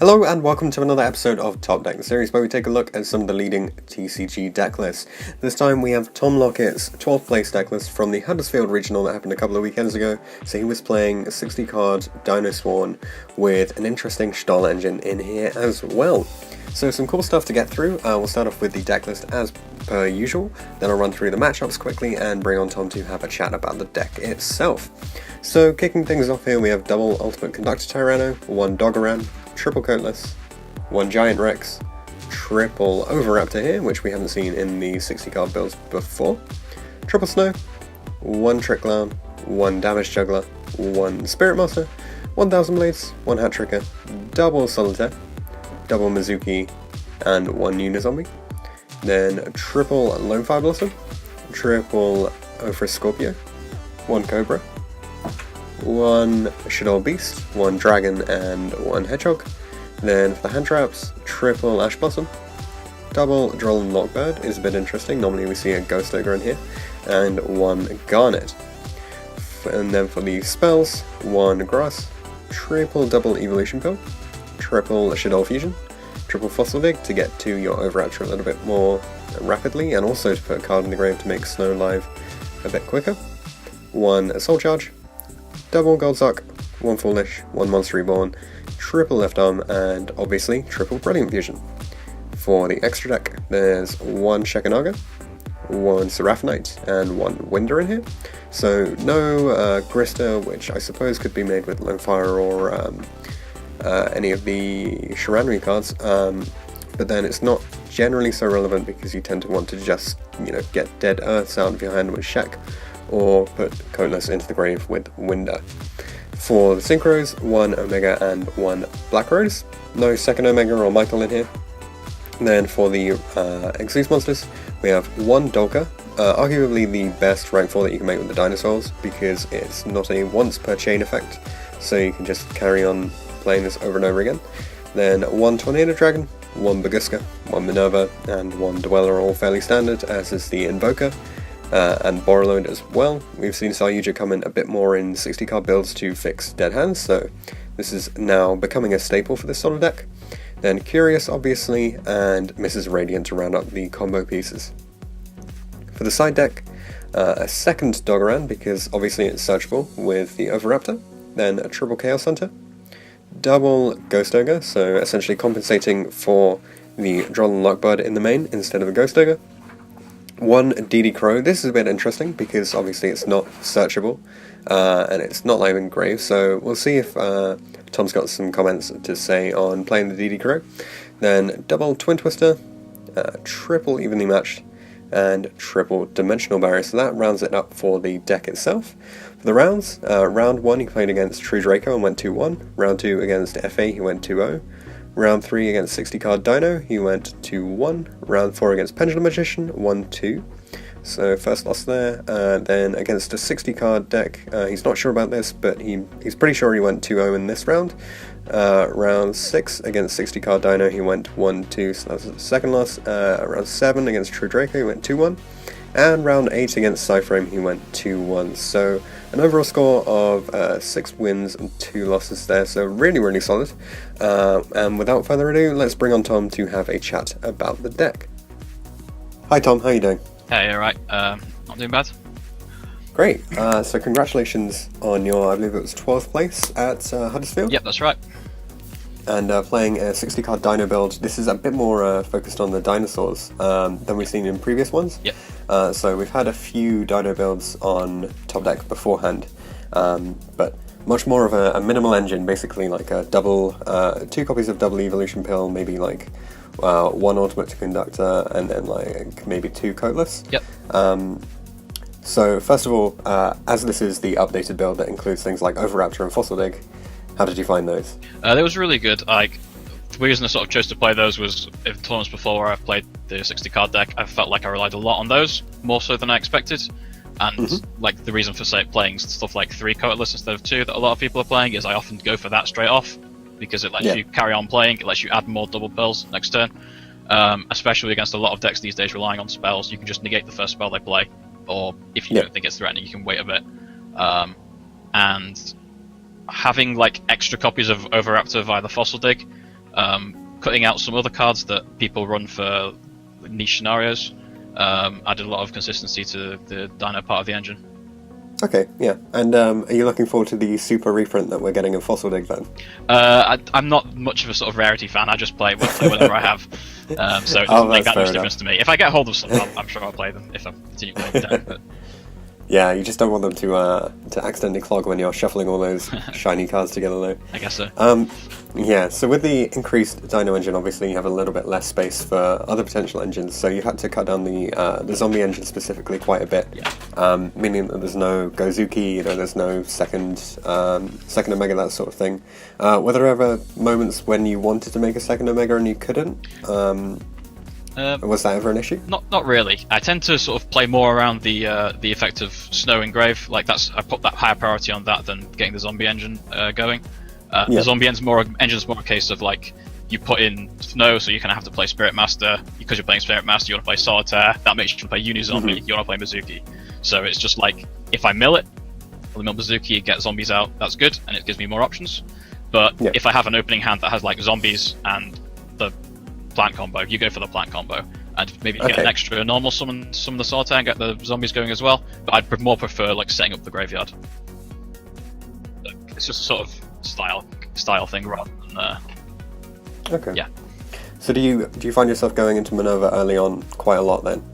Hello and welcome to another episode of Top Deck, the series where we take a look at some of the leading TCG deck lists. This time we have Tom Lockett's 12th place deck list from the Huddersfield regional that happened a couple of weekends ago. So he was playing a 60 card Dino Sworn with an interesting Stall engine in here as well. So some cool stuff to get through. We'll start off with the deck list as per usual, then I'll run through the matchups quickly and bring on Tom to have a chat about the deck itself. So kicking things off here, we have double Ultimate Conductor Tyranno, one Doggeran, triple Coatless, one Giant Rex, triple Overraptor here, which we haven't seen in the 60 card builds before, triple Snow, one Trick Clown, one Damage Juggler, one Spirit Master, 1000 Blades, one Hat Tricker, double Solitaire, double Mizuki, and one Unizombie. Then triple Lone Fire Blossom, triple Ophrys Scorpio, one Cobra, one Shadow Beast, one Dragon, and one Hedgehog. Then for the hand traps, triple Ash Blossom, double Droll and Lockbird is a bit interesting, normally we see a Ghost Ogre in here, and one Garnet. And then for the spells, one Grass, triple double Evolution Pill, triple Shadow Fusion, triple Fossil Dig to get to your Overraptor a little bit more rapidly, and also to put a card in the grave to make Snow live a bit quicker, one Soul Charge, double Goldsock, one Foolish, one Monster Reborn, triple Left Arm, and obviously triple Brilliant Fusion. For the extra deck, there's one Shekhanaga, one Seraphonite, and one Winder in here. So no Grista, which I suppose could be made with Lone Fire or any of the Shiranui cards, but then it's not generally so relevant because you tend to want to just, get Dead Earths out of your hand with Shek, or put Coatless into the grave with Winder. For the Synchros, one Omega and one Black Rose. No second Omega or Michael in here. Then for the Exos monsters, we have one Dolka, arguably the best rank 4 that you can make with the dinosaurs, because it's not a once per chain effect, so you can just carry on playing this over and over again. Then one Tornado Dragon, one Baguska, one Minerva, and one Dweller, all fairly standard, as is the Invoker, and Borreload as well. We've seen Saryuja come in a bit more in 60 card builds to fix dead hands, so this is now becoming a staple for this sort of deck. Then Curious, obviously, and Mrs. Radiant to round up the combo pieces. For the side deck, a second Doggeran, because obviously it's searchable with the Overraptor, then a triple Chaos Hunter, double Ghost Ogre, so essentially compensating for the Droll and Lockbird in the main instead of a Ghost Ogre, one DD Crow. This is a bit interesting because obviously it's not searchable and it's not live in grave, so we'll see if Tom's got some comments to say on playing the DD Crow. Then double Twin Twister, triple Evenly Matched, and triple Dimensional Barrier, so that rounds it up for the deck itself. For the rounds, round 1 he played against True Draco and went 2-1, round 2 against FA he went 2-0, round 3 against 60 card Dino he went 2-1, round 4 against Pendulum Magician 1-2, so first loss there. Then against a 60 card deck, he's not sure about this, but he's pretty sure he went 2-0 in this round. Round 6 against 60 card Dino he went 1-2, so that was the second loss. Round 7 against True Draco he went 2-1, and round 8 against Cyframe he went 2-1, so an overall score of 6 wins and 2 losses there, so really solid. And without further ado, let's bring on Tom to have a chat about the deck. Hi Tom, how are you doing? Hey, alright, not doing bad. Great, so congratulations on your, I believe it was 12th place at Huddersfield? Yep, that's right. And playing a 60 card Dino build. This is a bit more focused on the dinosaurs than we've seen in previous ones. Yep. So we've had a few Dino builds on Top Deck beforehand, but much more of a minimal engine, basically like a double, 2 copies of double Evolution Pill, maybe like one Ultimate Conductor, and then like maybe 2 Coatless. Yep. So first of all, as this is the updated build that includes things like Overraptor and Fossil Dig, how did you find those? They was really good. Like, the reason I sort of chose to play those was in tournaments before where I've played the 60 card deck, I felt like I relied a lot on those, more so than I expected. And like the reason for playing stuff like 3 Coatless instead of 2 that a lot of people are playing is I often go for that straight off, because it lets you carry on playing, it lets you add more double pills next turn. Especially against a lot of decks these days relying on spells, you can just negate the first spell they play, or if you don't think it's threatening, you can wait a bit. And having like extra copies of Overraptor via the Fossil Dig Cutting out some other cards that people run for niche scenarios added a lot of consistency to the Dino part of the engine. Okay, yeah. And are you looking forward to the super reprint that we're getting in Fossil Dig then? I'm not much of a sort of rarity fan. I just play whatever I have, so it doesn't make that much difference to me. If I get hold of some, I'm sure I'll play them if I continue playing the deck. But... Yeah, you just don't want them to accidentally clog when you're shuffling all those shiny cards together, though. I guess so. Yeah, so with the increased Dino engine, obviously you have a little bit less space for other potential engines, so you had to cut down the zombie engine specifically quite a bit, meaning that there's no Gozuki, there's no second Omega, that sort of thing. Were there ever moments when you wanted to make a second Omega and you couldn't? Was that ever an issue? Not really. I tend to sort of play more around the effect of Snow Engrave. Like I put that higher priority on that than getting the zombie engine going. The zombie engine's more a case of like you put in Snow, so you kind of have to play Spirit Master because you're playing Spirit Master. You want to play Solitaire. That makes you play Unizombie. You want to play Mizuki. So it's just like if I mill it, I'll mill Mizuki, get zombies out. That's good, and it gives me more options. But if I have an opening hand that has like zombies and the plant combo, you go for the plant combo, and maybe get an extra normal summon the Solitaire and get the zombies going as well. But I'd more prefer like setting up the graveyard. It's just a sort of style thing rather than. Okay. Yeah. So do you find yourself going into Minerva early on quite a lot then?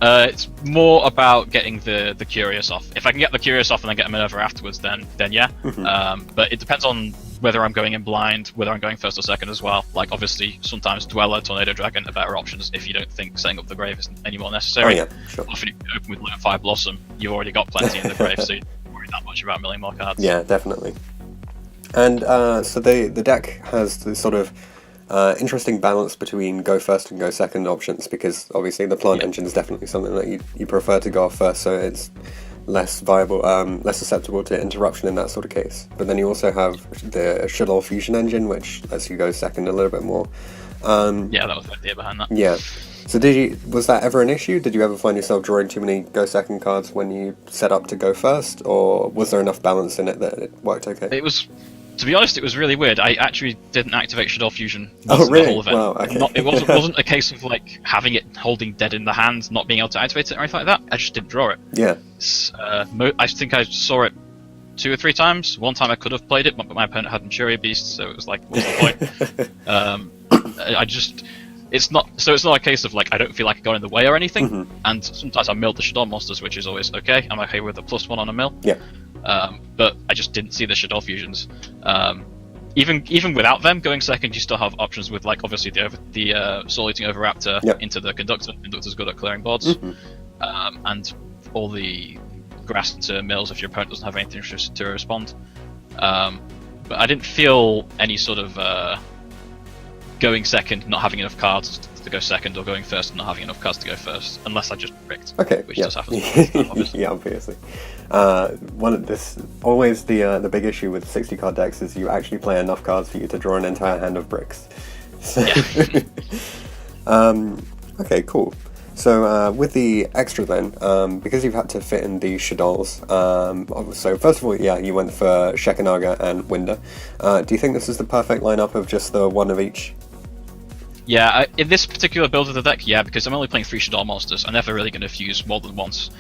It's more about getting the Curious off. If I can get the Curious off and then get a Minerva afterwards, then yeah. But it depends on whether I'm going in blind, whether I'm going first or second as well. Like obviously, sometimes Dweller, Tornado Dragon are better options if you don't think setting up the grave isn't any more necessary. Oh yeah, sure. Often if you open with Level 5 Blossom, you've already got plenty in the grave, so you don't worry that much about milling more cards. Yeah, definitely. And so the deck has this sort of interesting balance between go first and go second options, because obviously the plant engine is definitely something that you prefer to go off first, so it's less viable, less susceptible to interruption in that sort of case. But then you also have the Shadol Fusion engine, which lets you go second a little bit more. Yeah, that was the idea behind that. Yeah. So was that ever an issue? Did you ever find yourself drawing too many go second cards when you set up to go first, or was there enough balance in it that it worked okay? To be honest, it was really weird. I actually didn't activate Shadol Fusion once in the whole event. Wow, okay. It wasn't a case of like having it holding dead in the hand, not being able to activate it or anything like that. I just didn't draw it. Yeah. I think I saw it 2 or 3 times. One time I could have played it, but my opponent had Manchuria Beast, so it was like, what's the point? It's not a case of like I don't feel like I got in the way or anything. And sometimes I milled the Shadol monsters, which is always okay. I'm okay with a +1 on a mill. Yeah. But I just didn't see the Shadol fusions. Even without them going second, you still have options with like obviously the Soul Eating Overraptor into the Conductor. Conductor's good at clearing boards, and all the grass to mills if your opponent doesn't have anything to respond. But I didn't feel any sort of going second, not having enough cards to go second, or going first and not having enough cards to go first, unless I just bricked. Okay, which just happens all the time, obviously. Yeah, obviously. Always the big issue with 60 card decks is you actually play enough cards for you to draw an entire hand of bricks. So okay, cool. So with the extra then, because you've had to fit in the Shadols, so first of all, yeah, you went for Shekinaga and Winder. Do you think this is the perfect lineup of just the one of each? Yeah, in this particular build of the deck, yeah, because I'm only playing 3 Shadol monsters. I'm never really going to fuse more than once.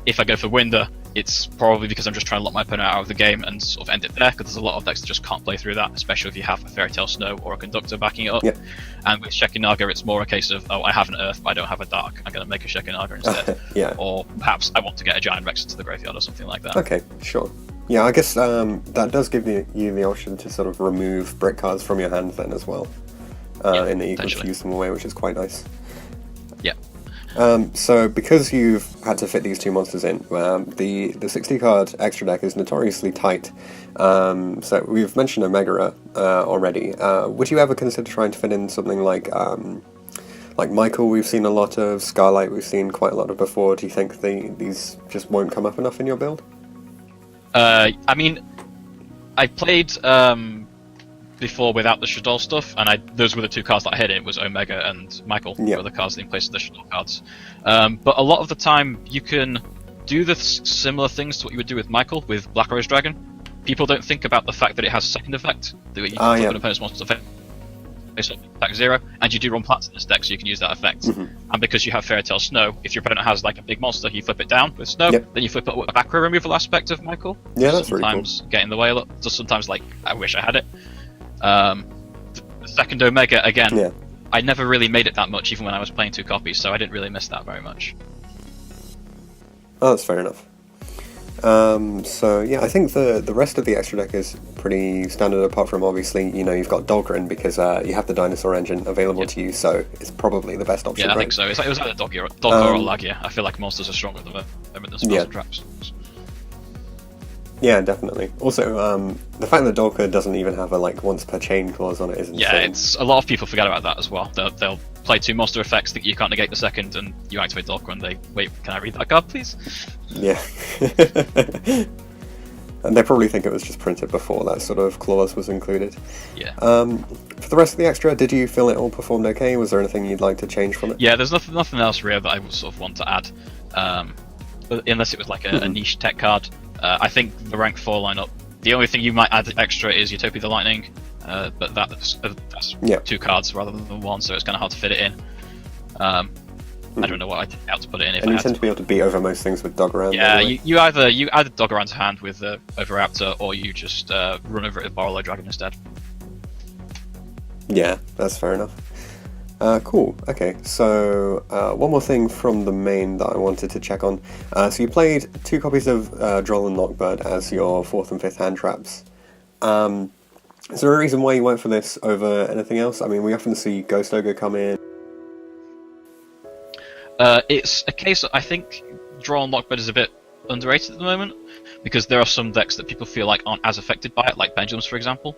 If I go for Winder, it's probably because I'm just trying to lock my opponent out of the game and sort of end it there, because there's a lot of decks that just can't play through that, especially if you have a Fairy Tale Snow or a Conductor backing it up. Yep. And with Shekinaga, it's more a case of, I have an Earth, but I don't have a Dark. I'm going to make a Shekinaga instead. Yeah. Or perhaps I want to get a Giant Rex into the graveyard or something like that. Okay, sure. Yeah, I guess that does give you the option to sort of remove brick cards from your hand then as well. In that you can use them away, which is quite nice. Yeah. So because you've had to fit these 2 monsters in, the 60 card extra deck is notoriously tight. So we've mentioned Omega already. Would you ever consider trying to fit in something like Michael? We've seen a lot of Scarlight. We've seen quite a lot of before. Do you think these just won't come up enough in your build? I mean, I played before without the Shadol stuff, and those were the 2 cards that I hit in. It was Omega and Michael were the cards in place of the Shadol cards. But a lot of the time, you can do the similar things to what you would do with Michael with Black Rose Dragon. people don't think about the fact that it has a second effect. That you Ah, can yeah. an opponent's monster face up attack 0, and you do run plants in this deck, so you can use that effect. And because you have Fairy Tale Snow, if your opponent has like a big monster, you flip it down with Snow, Yep. then you flip it with a macro removal aspect of Michael. Yeah, that's really cool. Sometimes get in the way a lot. Just sometimes like I wish I had it. The second Omega again. Yeah. I never really made it that much, even when I was playing 2 copies, so I didn't really miss that very much. Oh, that's fair enough. So yeah, I think the rest of the extra deck is pretty standard, apart from obviously, you know, you've got Dolgrin because you have the dinosaur engine available to you, so it's probably the best option. Yeah, I right? think so. It was either Dogger or Lagia. I feel like monsters are stronger than spells and traps. Yeah, definitely. Also, the fact that Dolka doesn't even have a like once per chain clause on it is insane. Yeah, it's a lot of people forget about that as well. They'll play 2 monster effects, think you can't negate the second, and you activate Dolka, and they wait. Can I read that card, please? Yeah. And they probably think it was just printed before that sort of clause was included. Yeah. For the rest of the extra, did you feel it all performed okay? Was there anything you'd like to change from it? Yeah, there's nothing else really that I would sort of want to add, unless it was like a niche tech card. I think the rank 4 lineup, the only thing you might add extra is Utopia the Lightning, but that's 2 cards rather than 1, so it's kind of hard to fit it in. I don't know what how to put it in. If And I you had tend to be able to beat over most things with Dogoran. Yeah, anyway. you either dog around to hand with Overraptor, or you just run over it with Borrowlow Dragon instead. Yeah, that's fair enough. Cool. Okay, so one more thing from the main that I wanted to check on. So you played 2 copies of Droll and Lockbird as your 4th and 5th hand traps. Is there a reason why you went for this over anything else? I mean, we often see Ghost Ogre come in. It's a case I think Droll and Lockbird is a bit underrated at the moment, because there are some decks that people feel like aren't as affected by it, like Pendulums, for example.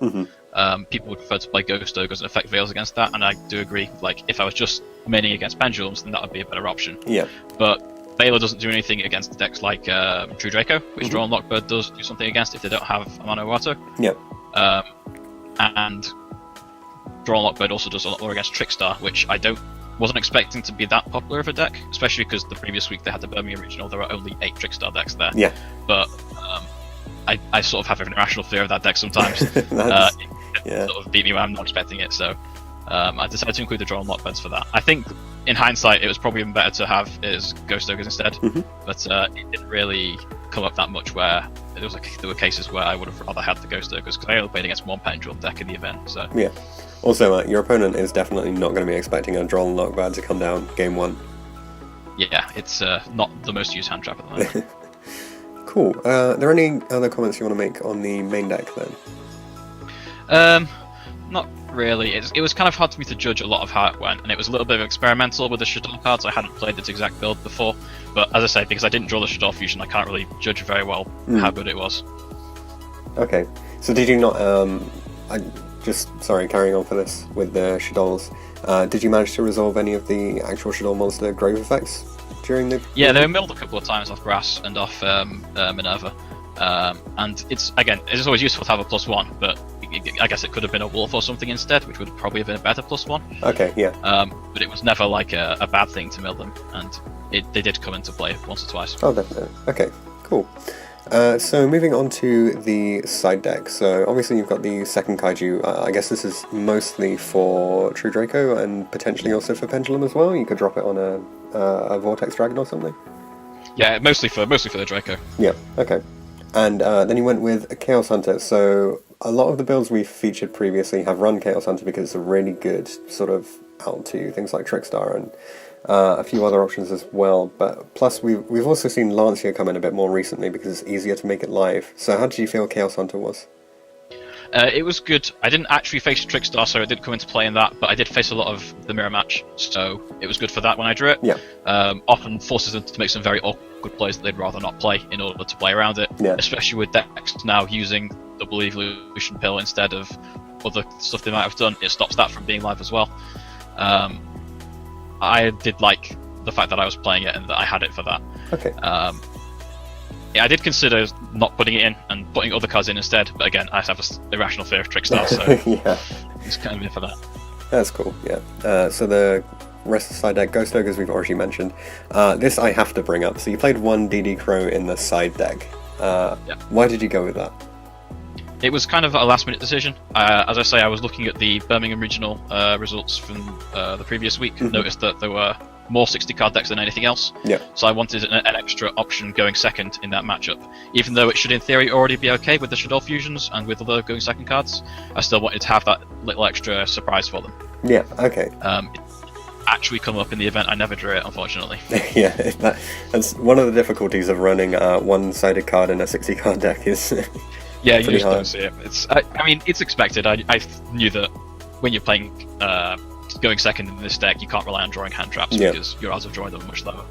People would prefer to play Ghost Ogres and affect Veils against that, and I do agree. Like, if I was just maining against Pendulums, then that would be a better option. Yeah. But Baylor doesn't do anything against decks like True Draco, which Droll and Lockbird does do something against if they don't have a Mono Water. Yeah. And Droll and Lockbird also does a lot more against Trickstar, which I wasn't expecting to be that popular of a deck, especially because the previous week they had the Birmingham Regional. There are only 8 Trickstar decks there. Yeah. But I sort of have an irrational fear of that deck sometimes. It sort of beat me when I'm not expecting it, so I decided to include the Droll and Lockbirds for that. I think in hindsight it was probably even better to have is Ghost Ogres instead, but it didn't really come up that much where there were cases where I would have rather had the Ghost Ogres, because I only played against 1 Pendulum deck in the event. So Yeah. Also, your opponent is definitely not going to be expecting a Droll and Lockbird to come down game 1. yeah, it's not the most used hand trap at the moment. Cool. Are there any other comments you want to make on the main deck then? Not really. It was kind of hard for me to judge a lot of how it went, and it was a little bit of experimental with the Shadow cards. I hadn't played its exact build before, but as I say, because I didn't draw the Shadow fusion, I can't really judge very well how good it was. Okay. So did you not... carrying on for this with the Shadolls. Did you manage to resolve any of the actual Shadoll monster grave effects during the... Yeah, they were milled a couple of times off Grass and off Minerva. And it's always useful to have a +1, but I guess it could have been a Wolf or something instead, which would probably have been a better +1. Okay, yeah. But it was never like a bad thing to mill them, and they did come into play once or twice. Oh, definitely. Okay, cool. So moving on to the side deck. So obviously you've got the second Kaiju. I guess this is mostly for True Draco and potentially also for Pendulum as well. You could drop it on a Vortex Dragon or something. Yeah, mostly for the Draco. Yeah, okay. And then you went with a Chaos Hunter. So a lot of the builds we've featured previously have run Chaos Hunter because it's a really good sort of out to things like Trickstar and a few other options as well. But plus we've also seen Lancia come in a bit more recently because it's easier to make it live. So how did you feel Chaos Hunter was? It was good. I didn't actually face Trickstar, so it did come into play in that, but I did face a lot of the mirror match, so it was good for that when I drew it. Yeah. Often forces them to make some very awkward plays that they'd rather not play in order to play around it, especially with decks now using Double Evolution Pill instead of other stuff they might have done. It stops that from being live as well. I did like the fact that I was playing it and that I had it for that. Okay. Yeah, I did consider not putting it in and putting other cards in instead, but again, I have an irrational fear of Trickstar, so yeah, it's kind of in for that. That's cool, yeah. So the rest of the side deck, Ghost Ogres we've already mentioned. This I have to bring up. So you played one DD Crow in the side deck. Why did you go with that? It was kind of a last-minute decision. As I say, I was looking at the Birmingham regional results from the previous week. Noticed that there were more 60-card decks than anything else. Yeah. So I wanted an extra option going second in that matchup. Even though it should, in theory, already be okay with the Shadow fusions and with other going second cards, I still wanted to have that little extra surprise for them. Yeah. Okay. It actually come up in the event. I never drew it, unfortunately. Yeah, that's one of the difficulties of running a one-sided card in a 60-card deck is. Yeah, you just hard. don't see it. I mean, it's expected. I knew that when you're playing going second in this deck, you can't rely on drawing hand traps because your odds of drawing them are much lower.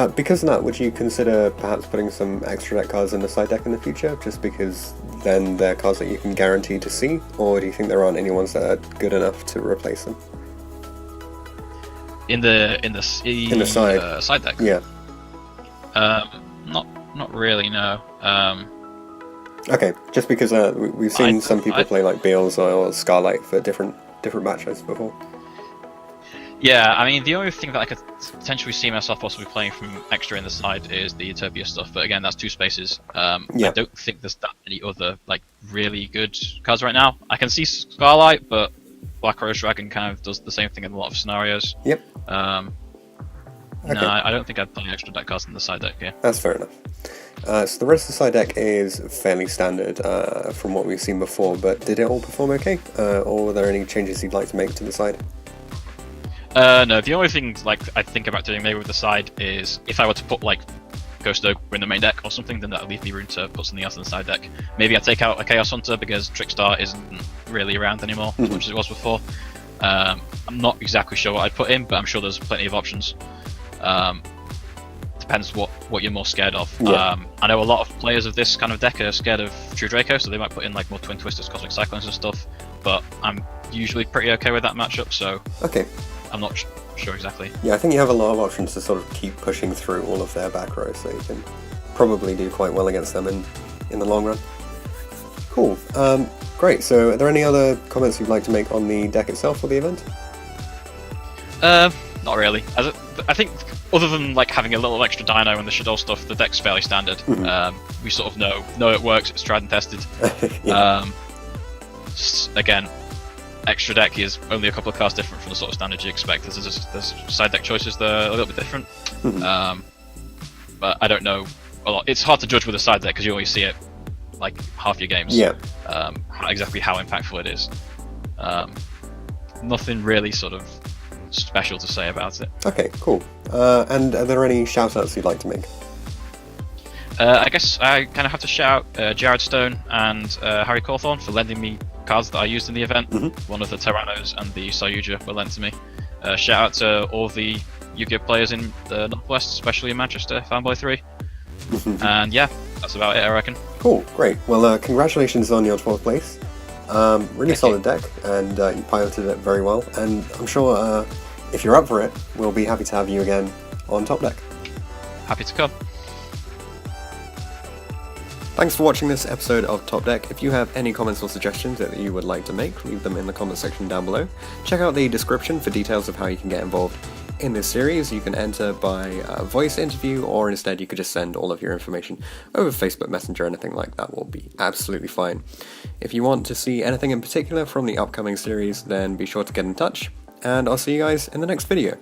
Because of that, would you consider perhaps putting some extra deck cards in the side deck in the future, just because then they're cards that you can guarantee to see, or do you think there aren't any ones that are good enough to replace them? In the side deck? Yeah. Not really, no. Okay, just because we've seen some people play like Beals or Scarlight for different matchups before. Yeah, I mean, the only thing that I could potentially see myself possibly playing from extra in the side is the Utopia stuff, but again, that's 2 spaces. I don't think there's that many other like really good cards right now. I can see Scarlight, but Black Rose Dragon kind of does the same thing in a lot of scenarios. Yep. No, I don't think I'd play extra deck cards in the side deck here. That's fair enough. So the rest of the side deck is fairly standard from what we've seen before, but did it all perform okay? Or were there any changes you'd like to make to the side? No, the only thing like I think about doing maybe with the side is if I were to put like Ghost Ogre in the main deck or something, then that would leave me room to put something else in the side deck. Maybe I'd take out a Chaos Hunter because Trickstar isn't really around anymore as much as it was before. I'm not exactly sure what I'd put in, but I'm sure there's plenty of options. Depends what you're more scared of. Yeah. I know a lot of players of this kind of deck are scared of True Draco, so they might put in like more Twin Twisters, Cosmic Cyclones and stuff, but I'm usually pretty okay with that matchup, so okay. I'm not sure exactly. Yeah, I think you have a lot of options to sort of keep pushing through all of their back rows, so you can probably do quite well against them in the long run. Cool. Great, so are there any other comments you'd like to make on the deck itself or the event? Not really. I think other than like having a little extra dino and the Shadow stuff, the deck's fairly standard. We sort of know it works, it's tried and tested. Again, extra deck is only a couple of cards different from the sort of standard you expect. There's side deck choices that are a little bit different. But I don't know a lot. It's hard to judge with a side deck because you only see it like half your games. Yeah. Exactly how impactful it is. Nothing really sort of special to say about it. Okay, cool. And are there any shout-outs you'd like to make? I guess I kind of have to shout Jared Stone and Harry Cawthorne for lending me cards that I used in the event. One of the Tyrannos and the Sayuja were lent to me. Shout out to all the Yu-Gi-Oh players in the Northwest, especially in Manchester, Fanboy 3. And yeah, that's about it, I reckon. Cool, great. Well, congratulations on your 12th place. Really solid deck, and you piloted it very well. And I'm sure if you're up for it, we'll be happy to have you again on Top Deck. Happy to come. Thanks for watching this episode of Top Deck. If you have any comments or suggestions that you would like to make, leave them in the comment section down below. Check out the description for details of how you can get involved in this series. You can enter by voice interview, or instead you could just send all of your information over Facebook Messenger. Anything like that will be absolutely fine. If you want to see anything in particular from the upcoming series, then be sure to get in touch, and I'll see you guys in the next video.